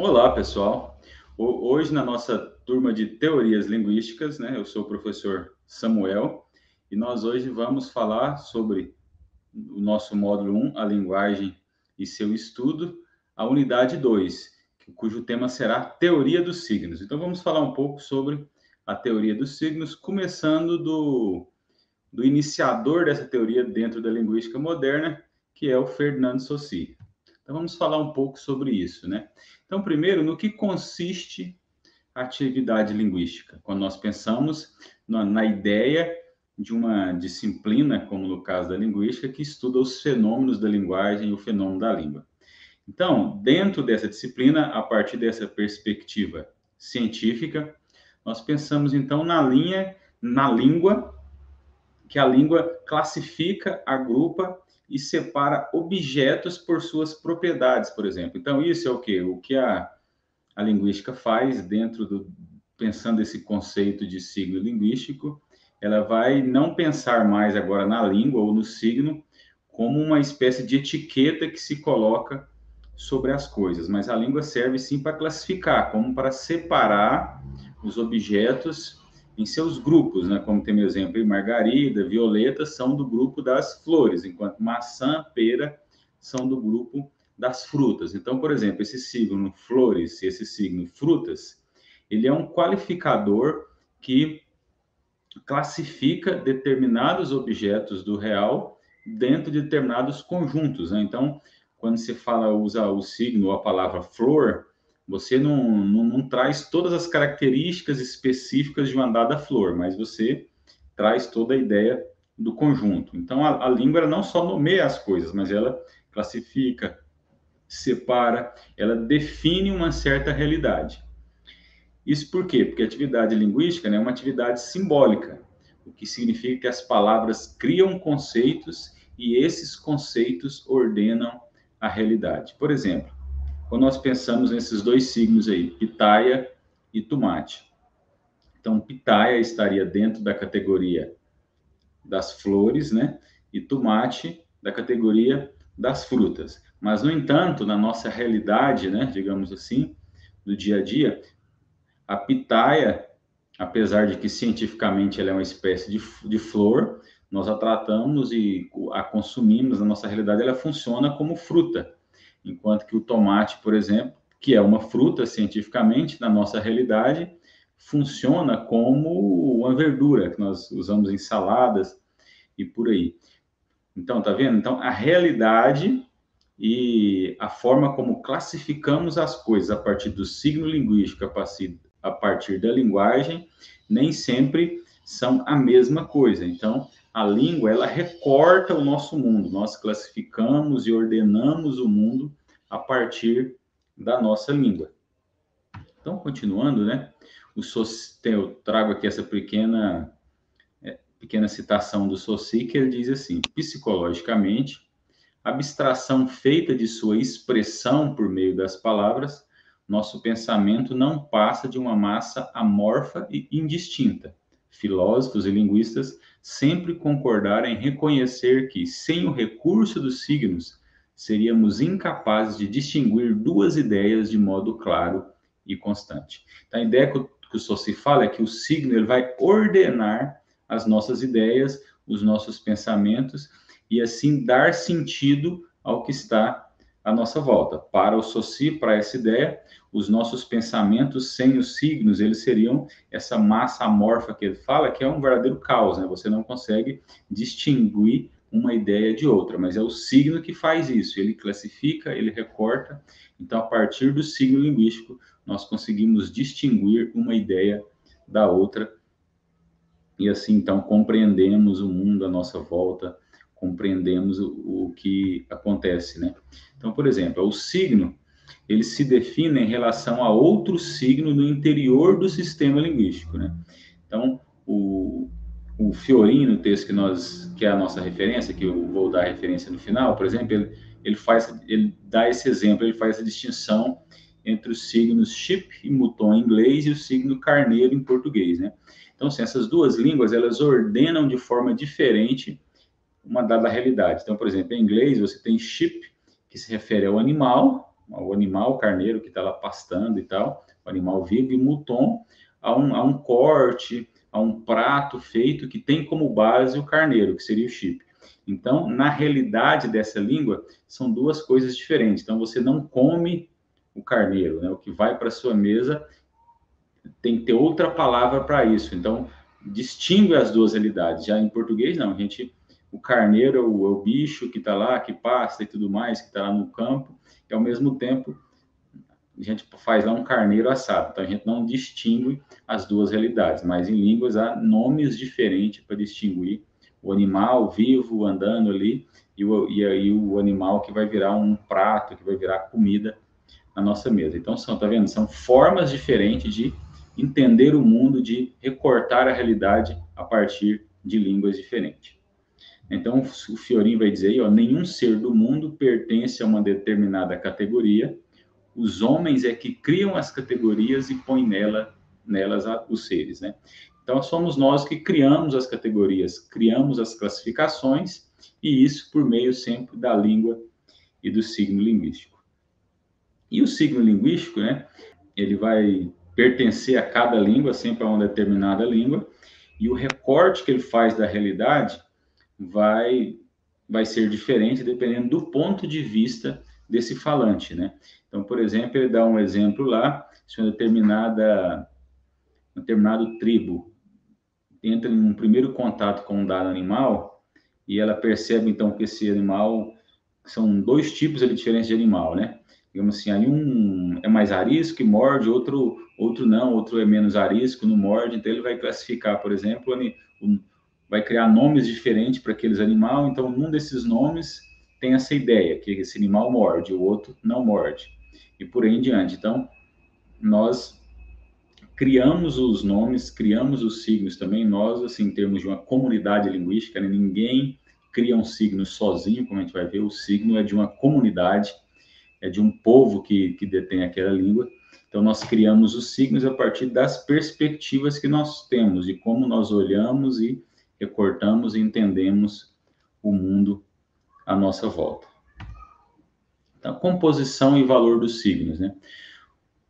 Olá, pessoal. Hoje, na nossa turma de teorias linguísticas, né, eu sou o professor Samuel e nós hoje vamos falar sobre o nosso módulo 1, a linguagem e seu estudo, a unidade 2, cujo tema será teoria dos signos. Então, vamos falar um pouco sobre a teoria dos signos, começando do iniciador dessa teoria dentro da linguística moderna, que é o Fernando Saussure. Então, vamos falar um pouco sobre isso, né? Então, primeiro, no que consiste a atividade linguística? Quando nós pensamos na ideia de uma disciplina, como no caso da linguística, que estuda os fenômenos da linguagem e o fenômeno da língua. Então, dentro dessa disciplina, a partir dessa perspectiva científica, nós pensamos então na língua, que a língua classifica, agrupa e separa objetos por suas propriedades, por exemplo. Então, isso é o quê? O que a linguística faz pensando esse conceito de signo linguístico, ela vai não pensar mais agora na língua ou no signo como uma espécie de etiqueta que se coloca sobre as coisas, mas a língua serve sim para classificar, como para separar os objetos em seus grupos, né? Como tem o exemplo aí, margarida, violeta são do grupo das flores, enquanto maçã, pera são do grupo das frutas. Então, por exemplo, esse signo flores e esse signo frutas, ele é um qualificador que classifica determinados objetos do real dentro de determinados conjuntos, né? Então, quando se usa o signo ou a palavra flor, você não traz todas as características específicas de uma dada flor, mas você traz toda a ideia do conjunto. Então, a língua não só nomeia as coisas, mas ela classifica, separa, ela define uma certa realidade. Isso por quê? Porque a atividade linguística, né, é uma atividade simbólica, o que significa que as palavras criam conceitos e esses conceitos ordenam a realidade. Por exemplo, quando nós pensamos nesses dois signos aí, pitaia e tomate. Então, pitaia estaria dentro da categoria das flores, né? E tomate da categoria das frutas. Mas, no entanto, na nossa realidade, né, digamos assim, do dia a dia, a pitaia, apesar de que cientificamente ela é uma espécie de flor, nós a tratamos e a consumimos, na nossa realidade ela funciona como fruta, enquanto que o tomate, por exemplo, que é uma fruta cientificamente, na nossa realidade, funciona como uma verdura que nós usamos em saladas e por aí. Então, tá vendo? Então, a realidade e a forma como classificamos as coisas a partir do signo linguístico, a partir da linguagem, nem sempre são a mesma coisa. Então, a língua, ela recorta o nosso mundo. Nós classificamos e ordenamos o mundo a partir da nossa língua. Então, continuando, né? Eu trago aqui essa pequena citação do Saussure, que ele diz assim: psicologicamente, abstração feita de sua expressão por meio das palavras, nosso pensamento não passa de uma massa amorfa e indistinta. Filósofos e linguistas sempre concordaram em reconhecer que, sem o recurso dos signos, seríamos incapazes de distinguir duas ideias de modo claro e constante. Então, a ideia que o Saussure fala é que o signo ele vai ordenar as nossas ideias, os nossos pensamentos, e assim dar sentido ao que está à nossa volta. Para o Saussure, para essa ideia, os nossos pensamentos sem os signos, eles seriam essa massa amorfa que ele fala, que é um verdadeiro caos, né? Você não consegue distinguir uma ideia de outra, mas é o signo que faz isso, ele classifica, ele recorta, então a partir do signo linguístico, nós conseguimos distinguir uma ideia da outra, e assim, então, compreendemos o mundo à nossa volta, compreendemos o que acontece, né? Então, por exemplo, o signo, ele se define em relação a outro signo no interior do sistema linguístico, né? Então, o Fiorin, no texto que é a nossa referência, que eu vou dar referência no final, por exemplo, ele dá esse exemplo, ele faz a distinção entre os signos Ship e Mouton em inglês e o signo Carneiro em português, né? Então, assim, essas duas línguas, elas ordenam de forma diferente uma dada realidade. Então, por exemplo, em inglês, você tem ship, que se refere ao animal, o animal, o carneiro que está lá pastando e tal, o animal vivo, e muton a um corte, a um prato feito que tem como base o carneiro, que seria o chip. Então, na realidade dessa língua, são duas coisas diferentes. Então, você não come o carneiro, né? O que vai para a sua mesa tem que ter outra palavra para isso. Então, distingue as duas realidades. Já em português, não. O carneiro é o bicho que está lá, que passa e tudo mais, que está lá no campo, e ao mesmo tempo a gente faz lá um carneiro assado. Então, a gente não distingue as duas realidades, mas em línguas há nomes diferentes para distinguir o animal vivo andando ali e aí o animal que vai virar um prato, que vai virar comida na nossa mesa. Então, tá vendo? São formas diferentes de entender o mundo, de recortar a realidade a partir de línguas diferentes. Então, o Fiorin vai dizer aí, ó, nenhum ser do mundo pertence a uma determinada categoria, os homens é que criam as categorias e põem nelas os seres, né? Então, somos nós que criamos as categorias, criamos as classificações, e isso por meio sempre da língua e do signo linguístico. E o signo linguístico, né, ele vai pertencer a cada língua, sempre a uma determinada língua, e o recorte que ele faz da realidade vai ser diferente dependendo do ponto de vista desse falante, né? Então, por exemplo, ele dá um exemplo lá, se uma determinado tribo entra em um primeiro contato com um dado animal e ela percebe então que esse animal são dois tipos ali diferentes de animal, né? Digamos assim, aí um é mais arisco e morde, outro não, outro é menos arisco, não morde, então ele vai classificar, por exemplo, vai criar nomes diferentes para aqueles animais, então um desses nomes tem essa ideia, que esse animal morde, o outro não morde, e por aí em diante. Então, nós criamos os nomes, criamos os signos também, nós, assim, em termos de uma comunidade linguística, né, ninguém cria um signo sozinho, como a gente vai ver, o signo é de uma comunidade, é de um povo que detém aquela língua. Então, nós criamos os signos a partir das perspectivas que nós temos, de como nós olhamos e recortamos e entendemos o mundo à nossa volta. Então, composição e valor dos signos, né?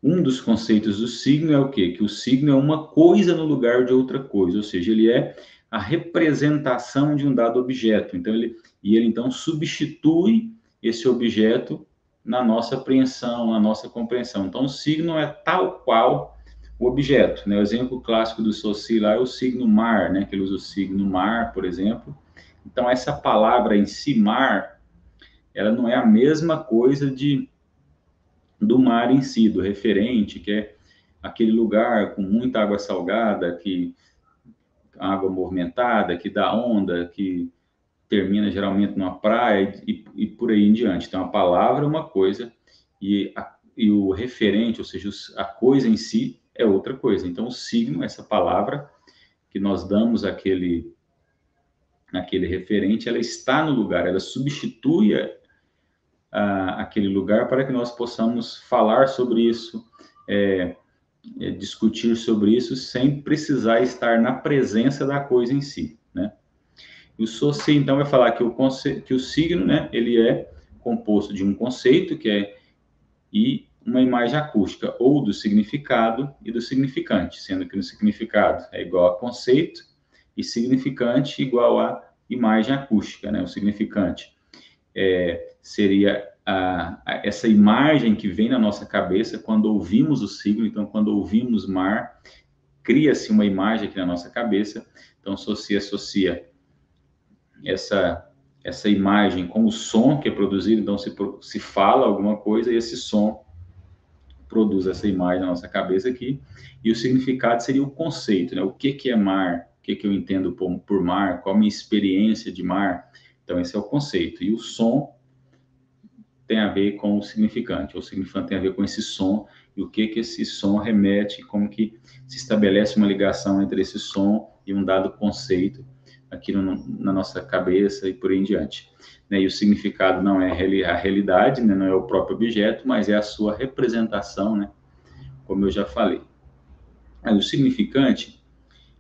Um dos conceitos do signo é o quê? Que o signo é uma coisa no lugar de outra coisa, ou seja, ele é a representação de um dado objeto. Então, ele então substitui esse objeto na nossa apreensão, na nossa compreensão. Então, o signo é tal qual o objeto, né? O exemplo clássico do Saussure lá é o signo mar, né? Que ele usa o signo mar, por exemplo. Então, essa palavra em si, mar, ela não é a mesma coisa do mar em si, do referente, que é aquele lugar com muita água salgada, água movimentada, que dá onda, que termina geralmente numa praia e por aí em diante. Então, a palavra é uma coisa e o referente, ou seja, a coisa em si é outra coisa. Então, o signo, essa palavra que nós damos àquele referente, ela está no lugar, ela substitui aquele lugar para que nós possamos falar sobre isso, discutir sobre isso sem precisar estar na presença da coisa em si, né? E o Saussure, então, vai falar que o signo, né, ele é composto de um conceito, e uma imagem acústica, ou do significado e do significante, sendo que no significado é igual a conceito e significante igual a imagem acústica, né? O significante seria essa imagem que vem na nossa cabeça quando ouvimos o signo. Então, quando ouvimos mar, cria-se uma imagem aqui na nossa cabeça. Então, associa essa imagem com o som que é produzido. Então, se fala alguma coisa e esse som produz essa imagem na nossa cabeça aqui. E o significado seria o conceito, né? O que é mar? O que eu entendo por mar? Qual a minha experiência de mar? Então, esse é o conceito. E o som tem a ver com o significante. O significante tem a ver com esse som e o que esse som remete, como que se estabelece uma ligação entre esse som e um dado conceito aqui na nossa cabeça e por aí em diante. E o significado não é a realidade, né? Não é o próprio objeto, mas é a sua representação, né? Como eu já falei. Aí, o significante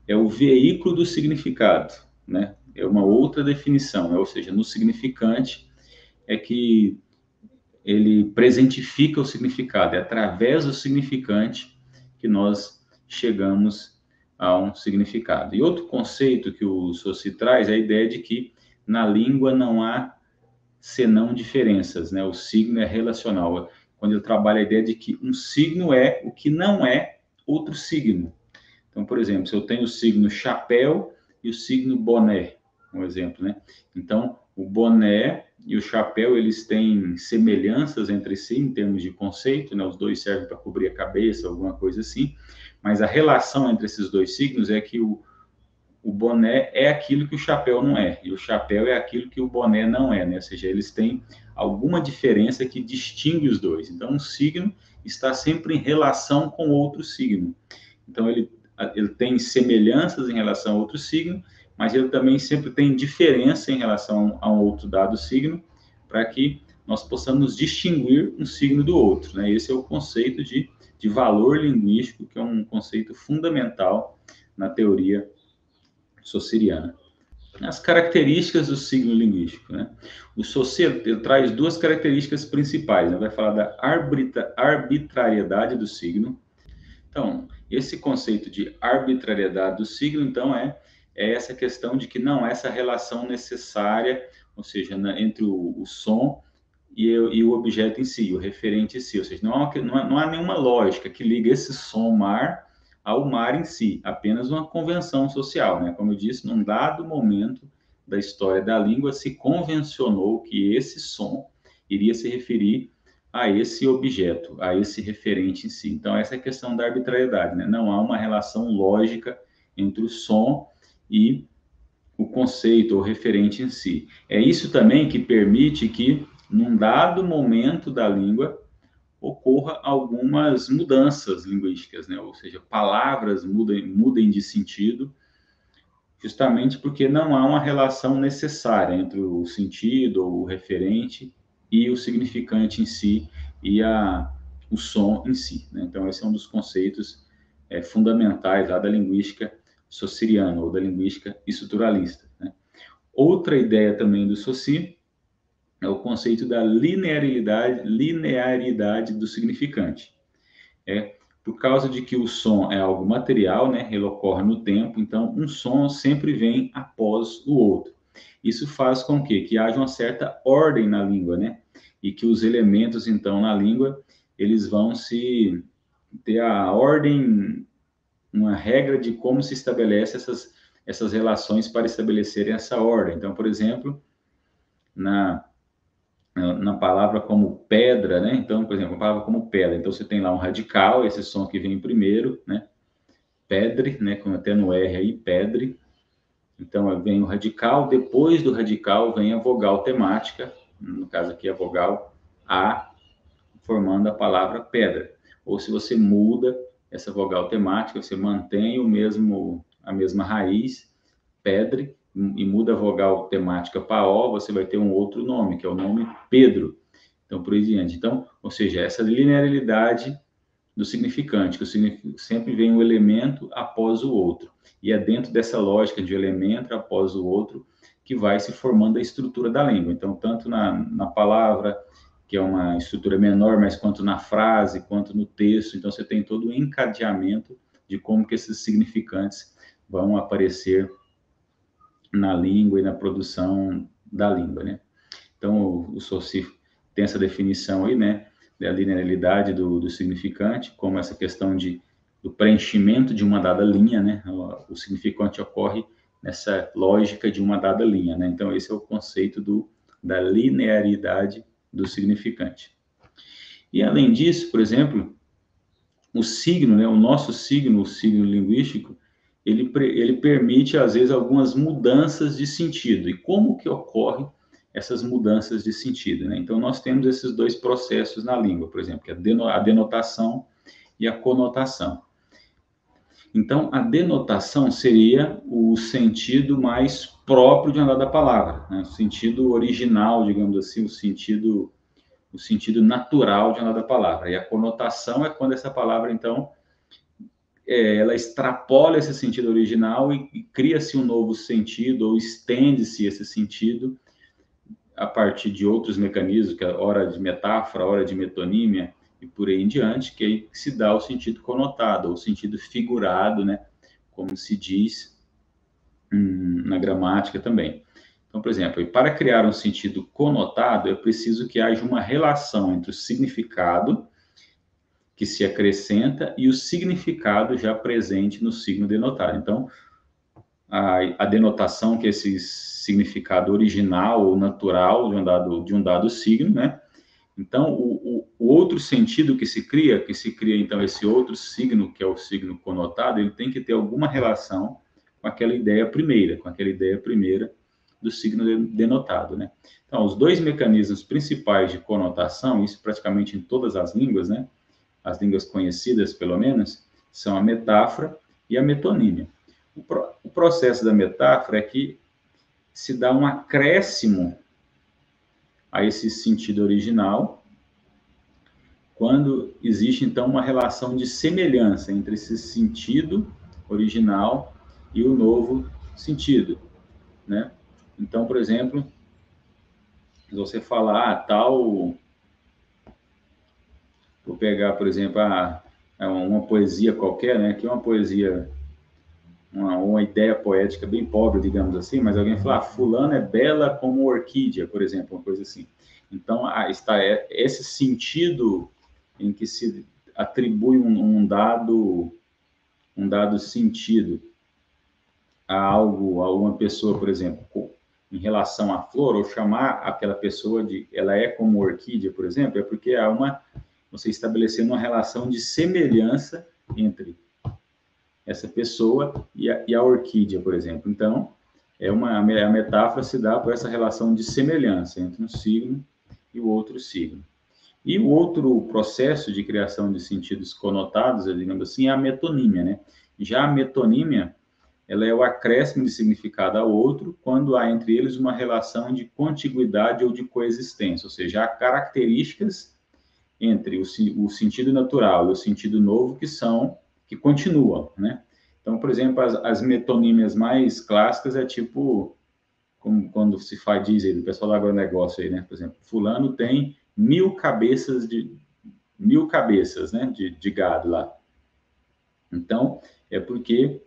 é o veículo do significado, né? É uma outra definição, ou seja, no significante é que ele presentifica o significado. É através do significante que nós chegamos a um significado. E outro conceito que o Saussure traz é a ideia de que na língua não há senão diferenças, né? O signo é relacional. Quando ele trabalha a ideia de que um signo é o que não é outro signo. Então, por exemplo, se eu tenho o signo chapéu e o signo boné, um exemplo, né? Então, o boné e o chapéu, eles têm semelhanças entre si em termos de conceito, né? Os dois servem para cobrir a cabeça, alguma coisa assim, mas a relação entre esses dois signos é que o boné é aquilo que o chapéu não é, e o chapéu é aquilo que o boné não é, né? Ou seja, eles têm alguma diferença que distingue os dois. Então, um signo está sempre em relação com outro signo. Então, ele tem semelhanças em relação a outro signo, mas ele também sempre tem diferença em relação a um outro dado signo, para que nós possamos distinguir um signo do outro, né? Esse é o conceito de valor linguístico, que é um conceito fundamental na teoria saussuriana. As características do signo linguístico, né? O Saussure traz duas características principais, né? Vai falar da arbitrariedade do signo. Então, esse conceito de arbitrariedade do signo, então, é essa questão de que não há essa relação necessária, ou seja, entre o som e o objeto em si, o referente em si. Ou seja, não há nenhuma lógica que liga esse som mar ao mar em si, apenas uma convenção social, né? Como eu disse, num dado momento da história da língua, se convencionou que esse som iria se referir a esse objeto, a esse referente em si. Então, essa é a questão da arbitrariedade, né? Não há uma relação lógica entre o som e o conceito ou referente em si. É isso também que permite que, num dado momento da língua, ocorra algumas mudanças linguísticas, né? Ou seja, palavras mudem de sentido, justamente porque não há uma relação necessária entre o sentido ou o referente e o significante em si e o som em si, né? Então, esse é um dos conceitos fundamentais lá da linguística saussuriana ou da linguística estruturalista, né? Outra ideia também do Saussure é o conceito da linearidade do significante. Por causa de que o som é algo material, né? Ele ocorre no tempo, então um som sempre vem após o outro. Isso faz com que haja uma certa ordem na língua, né? E que os elementos, então, na língua, eles vão se ter a ordem, uma regra de como se estabelece essas relações para estabelecerem essa ordem. Então, por exemplo, na palavra como pedra, né? Então, por exemplo, a palavra como pedra. Então, você tem lá um radical, esse som que vem primeiro, né? Pedre, né? Com até no R aí, pedre. Então, vem o radical, depois do radical vem a vogal temática, no caso aqui a vogal A, formando a palavra pedra. Ou se você muda essa vogal temática, você mantém a mesma raiz, pedre, e muda a vogal temática para O, você vai ter um outro nome, que é o nome Pedro. Então, por aí diante. Então, ou seja, essa linearidade do significante, que sempre vem um elemento após o outro. E é dentro dessa lógica de um elemento após o outro que vai se formando a estrutura da língua. Então, tanto na palavra, que é uma estrutura menor, mas quanto na frase, quanto no texto. Então, você tem todo o encadeamento de como que esses significantes vão aparecer na língua e na produção da língua, né? Então, o Saussure tem essa definição aí, né, da linearidade do significante, como essa questão do preenchimento de uma dada linha, né? O significante ocorre nessa lógica de uma dada linha, né? Então, esse é o conceito da linearidade do significante. E, além disso, por exemplo, o signo, né, o nosso signo, o signo linguístico, ele permite, às vezes, algumas mudanças de sentido. E como que ocorre essas mudanças de sentido, né? Então, nós temos esses dois processos na língua, por exemplo, que é a denotação e a conotação. Então, a denotação seria o sentido mais próprio de uma dada palavra, né? O sentido original, digamos assim, o sentido natural de uma dada palavra. E a conotação é quando essa palavra, então, ela extrapola esse sentido original e cria-se um novo sentido, ou estende-se esse sentido a partir de outros mecanismos, que é a hora de metáfora, a hora de metonímia, e por aí em diante, que aí se dá o sentido conotado, ou o sentido figurado, né? Como se diz na gramática também. Então, por exemplo, para criar um sentido conotado, é preciso que haja uma relação entre o significado que se acrescenta e o significado já presente no signo denotado. Então, a denotação, que é esse significado original ou natural de um dado signo, né? Então, o outro sentido que se cria, então esse outro signo, que é o signo conotado, ele tem que ter alguma relação com aquela ideia primeira, do signo denotado, né? Então, os dois mecanismos principais de conotação, isso praticamente em todas as línguas, né? As línguas conhecidas, pelo menos, são a metáfora e a metonímia. O processo da metáfora é que se dá um acréscimo a esse sentido original, quando existe, então, uma relação de semelhança entre esse sentido original e o novo sentido, né? Então, por exemplo, se você falar tal... Vou pegar, por exemplo, uma poesia qualquer, né? Que é uma poesia, uma ideia poética bem pobre, digamos assim, mas alguém fala, fulano é bela como orquídea, por exemplo, uma coisa assim. Então, está esse sentido em que se atribui um dado sentido a algo, a uma pessoa, por exemplo, em relação à flor, ou chamar aquela pessoa de ela é como orquídea, por exemplo, é porque há você estabelecendo uma relação de semelhança entre essa pessoa e a orquídea, por exemplo. Então, a metáfora se dá por essa relação de semelhança entre um signo e o outro signo. E o outro processo de criação de sentidos conotados, digamos assim, é a metonímia, né? Já a metonímia, ela é o acréscimo de significado ao outro quando há entre eles uma relação de contiguidade ou de coexistência, ou seja, há características entre o sentido natural e o sentido novo que continuam, né? Então, por exemplo, as metonímias mais clássicas é tipo, como quando se diz aí, o pessoal lá o negócio aí, né? Por exemplo, fulano tem 1000 cabeças né? De gado lá. Então, é porque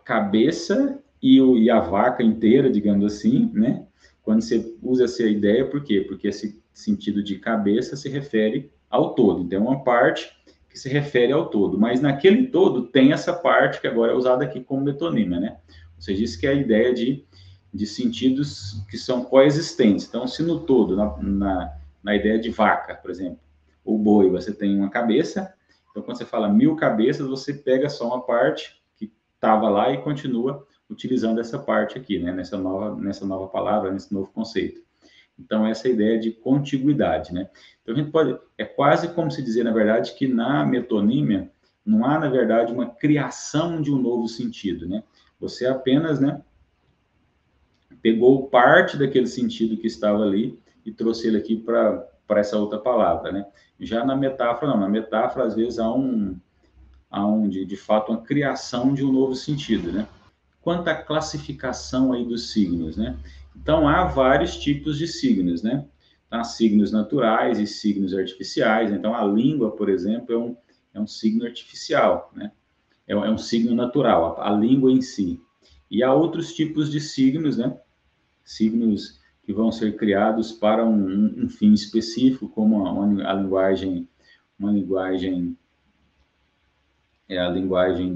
cabeça e a vaca inteira, digamos assim, né? Quando você usa essa ideia, por quê? Porque esse sentido de cabeça se refere ao todo. Então, é uma parte que se refere ao todo. Mas naquele todo tem essa parte que agora é usada aqui como metonímia, né? Ou seja, isso que é a ideia de sentidos que são coexistentes. Então, se no todo, na ideia de vaca, por exemplo, ou boi, você tem uma cabeça, então quando você fala 1000 cabeças, você pega só uma parte que estava lá e continua utilizando essa parte aqui, né? Nessa nova palavra, nesse novo conceito. Então, essa é a ideia de contiguidade, né? Então, a gente é quase como se dizer, na verdade, que na metonímia não há, na verdade, uma criação de um novo sentido, né? Você apenas, né, pegou parte daquele sentido que estava ali e trouxe ele aqui para essa outra palavra, né? Já na metáfora, não. Na metáfora, às vezes, de fato, uma criação de um novo sentido, né? Quanto à classificação aí dos signos, né? Então, há vários tipos de signos, né? Há signos naturais e signos artificiais. Então, a língua, por exemplo, é um signo artificial, né? É um signo natural, a língua em si. E há outros tipos de signos, né? Signos que vão ser criados para um fim específico, como a linguagem a linguagem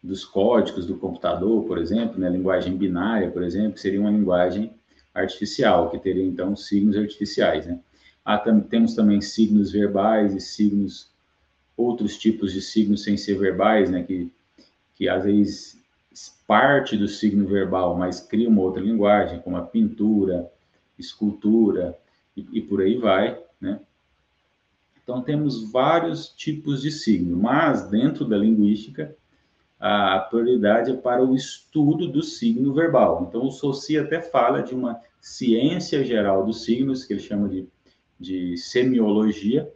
dos códigos do computador, por exemplo, né? A linguagem binária, por exemplo, que seria uma linguagem artificial, que teria, então, signos artificiais, né? Temos também signos verbais e outros tipos de signos sem ser verbais, né? Que às vezes parte do signo verbal, mas cria uma outra linguagem, como a pintura, escultura e por aí vai, né? Então, temos vários tipos de signo, mas dentro da linguística, a prioridade é para o estudo do signo verbal. Então, o Saussure até fala de uma ciência geral dos signos, que ele chama de semiologia,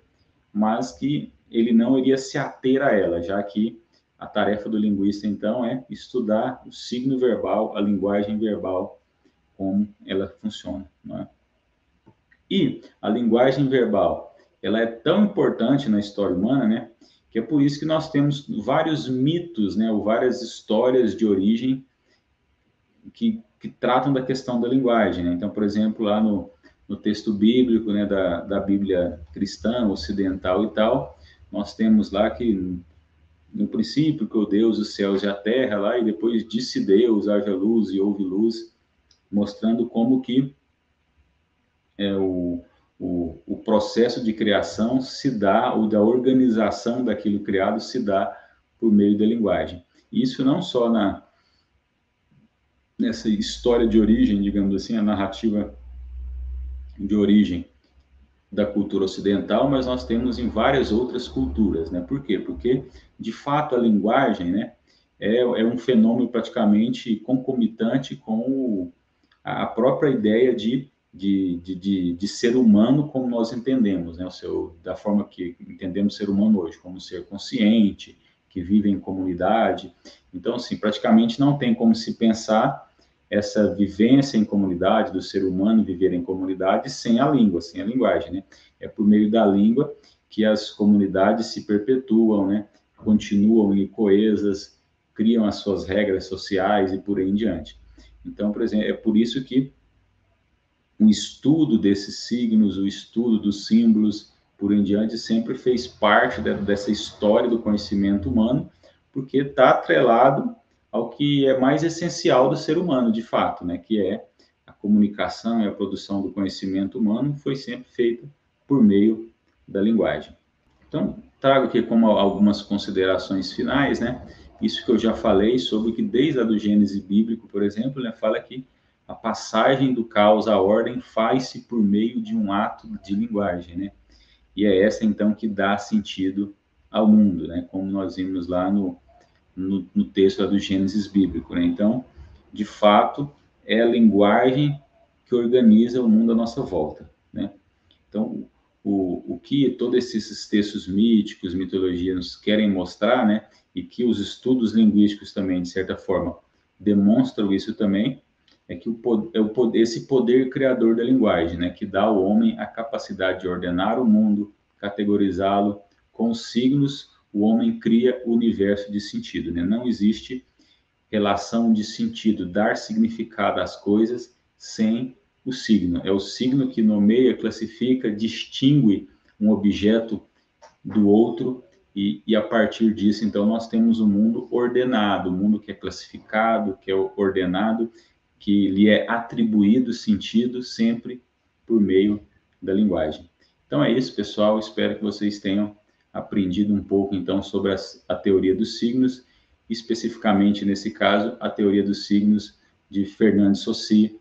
mas que ele não iria se ater a ela, já que a tarefa do linguista, então, é estudar o signo verbal, a linguagem verbal como ela funciona, não é? E a linguagem verbal, ela é tão importante na história humana, né, que é por isso que nós temos vários mitos, né, ou várias histórias de origem que tratam da questão da linguagem, né? Então, por exemplo, lá no texto bíblico, né, da Bíblia cristã, ocidental e tal, nós temos lá que no princípio criou Deus os céus e a terra lá, e depois disse Deus, haja luz e houve luz, mostrando como que o processo de criação se dá, ou da organização daquilo criado se dá por meio da linguagem. Isso não só nessa história de origem, digamos assim, a narrativa de origem da cultura ocidental, mas nós temos em várias outras culturas, né? Por quê? Porque, de fato, a linguagem, né, é um fenômeno praticamente concomitante com a própria ideia de ser humano como nós entendemos, né? Da forma que entendemos ser humano hoje, como ser consciente, que vive em comunidade. Então, assim, praticamente não tem como se pensar essa vivência em comunidade, do ser humano viver em comunidade, sem a língua, sem a linguagem, né? É por meio da língua que as comunidades se perpetuam, né? Continuam coesas, criam as suas regras sociais e por aí em diante. Então, por exemplo, é por isso que o estudo desses signos, o estudo dos símbolos, por aí em diante, sempre fez parte dessa história do conhecimento humano, porque está atrelado ao que é mais essencial do ser humano, de fato, né? Que é a comunicação e a produção do conhecimento humano, foi sempre feita por meio da linguagem. Então, trago aqui como algumas considerações finais, né? Isso que eu já falei sobre que desde a do Gênesis bíblico, por exemplo, né, fala que a passagem do caos à ordem faz-se por meio de um ato de linguagem, né? E é essa, então, que dá sentido ao mundo, né? Como nós vimos lá no texto do Gênesis bíblico, né? Então, de fato, é a linguagem que organiza o mundo à nossa volta, né? Então, o que todos esses textos míticos, mitologias nos querem mostrar, né? E que os estudos linguísticos também, de certa forma, demonstram isso também, é que esse poder criador da linguagem, né? Que dá ao homem a capacidade de ordenar o mundo, categorizá-lo com signos. O homem cria o universo de sentido, né? Não existe relação de sentido, dar significado às coisas sem o signo. É o signo que nomeia, classifica, distingue um objeto do outro e a partir disso, então, nós temos um mundo ordenado, um mundo que é classificado, que é ordenado, que lhe é atribuído sentido sempre por meio da linguagem. Então é isso, pessoal. Espero que vocês tenham aprendido um pouco, então, sobre a teoria dos signos, especificamente, nesse caso, a teoria dos signos de Fernand de Saussure,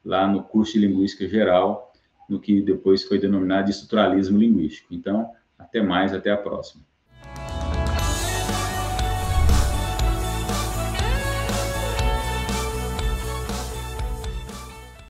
lá no curso de Linguística Geral, no que depois foi denominado de estruturalismo linguístico. Então, até mais, até a próxima.